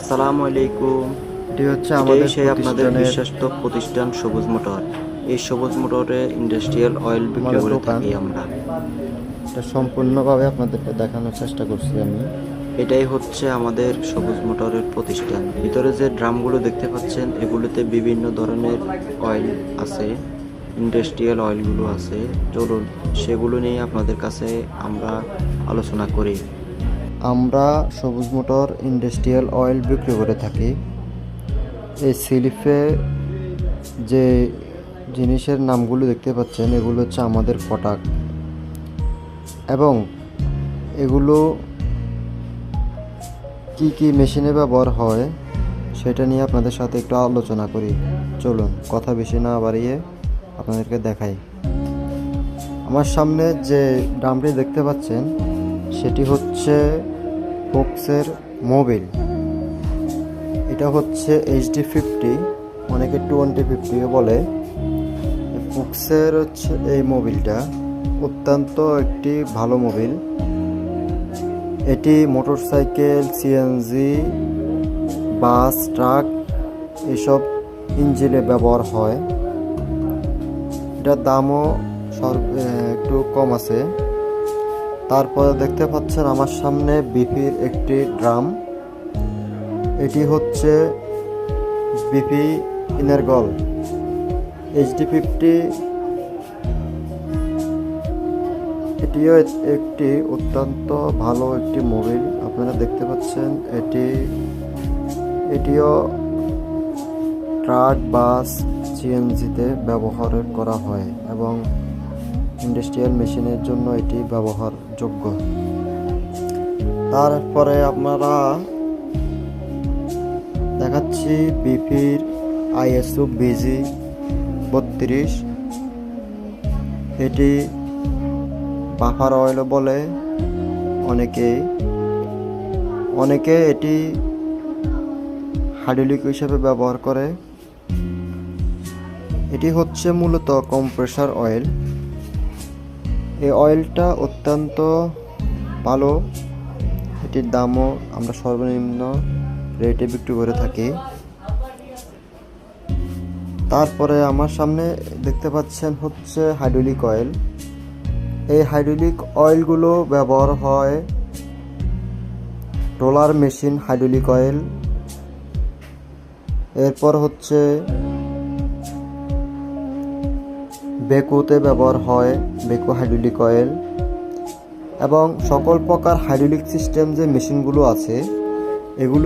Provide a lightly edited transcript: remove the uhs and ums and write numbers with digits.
আসসালামু আলাইকুম। এটি হচ্ছে এটাই আমাদের সেই আপনাদের প্রতিষ্ঠানের বিশ্বস্ত প্রতিষ্ঠান সবুজ মোটর। এই সবুজ মোটরে ইন্ডাস্ট্রিয়াল অয়েল বিক্রি আমাদের করে দোকান। থাকি আমরা। এটা সম্পূর্ণভাবে আপনাদেরকে দেখানোর চেষ্টা করছি আমি। এটাই হচ্ছে আমাদের সবুজ মোটরের প্রতিষ্ঠান। ভিতরে যে ড্রামগুলো দেখতে পাচ্ছেন এগুলোতে বিভিন্ন ধরনের অয়েল আছে, ইন্ডাস্ট্রিয়াল অয়েলগুলো আছে। চলুন সেগুলো নিয়ে আপনাদের কাছে আমরা আলোচনা করি। আমরা সবুজ মোটর ইন্ডাস্ট্রিয়াল অয়েল বিক্রি করে থাকি। এই স্লিপে যে জিনিসের নামগুলো দেখতে পাচ্ছেন এগুলো হচ্ছে আমাদের প্রোডাক্ট, এবং এগুলো কি কি মেশিনে ব্যবহার হয় সেটা নিয়ে আপনাদের সাথে একটু আলোচনা করি। চলুন কথা বেশি না বাড়িয়ে আপনাদেরকে দেখাই। আমার সামনে যে ড্রামটি দেখতে পাচ্ছেন সেটি হচ্ছে ফোক্সের মোবিল। এটা হচ্ছে HD50, অনেকে 2050 বলে। ফোক্সের হচ্ছে এই মোবিলটা অত্যন্ত একটি ভালো মোবিল। এটি মোটরসাইকেল, সিএনজি, বাস, ট্রাক এসব ইঞ্জিনে ব্যবহার হয়। এটার দামও একটু কম আছে। তারপরে দেখতে পাচ্ছেন আমার সামনে বিপির একটি ড্রাম। এটি হচ্ছে বিপি ইনারগল HD50। এটিও একটি অত্যন্ত ভালো একটি মোবিল। আপনারা দেখতে পাচ্ছেন এটিও ট্রাক, বাস, সিএনজিতে ব্যবহার করা হয় এবং ইন্ডাস্ট্রিয়াল মেশিনের জন্য এটি ব্যবহারযোগ্য। তারপরে আপনারা দেখাচ্ছি বিপির ISO BG32। এটি বাফার অয়েল বলে অনেকে এটি হাইড্রোলিক হিসেবে ব্যবহার করে। এটি হচ্ছে মূলত কম্প্রেসার অয়েল। এই অয়েলটা অত্যন্ত ভালো। এটির দামও আমরা সর্বনিম্ন রেটে বিক্রি করে থাকি। তারপরে আমার সামনে দেখতে পাচ্ছেন হচ্ছে হাইড্রোলিক অয়েল। এই হাইড্রোলিক অয়েলগুলো ব্যবহার হয় রোলার মেশিন হাইড্রোলিক অয়েল, এরপর হচ্ছে বেকুতে ব্যবহার হয় বেকু হাইড্রোলিক অয়েল, এবং সকল প্রকার হাইড্রোলিক সিস্টেম যে মেশিনগুলো আছে এগুলো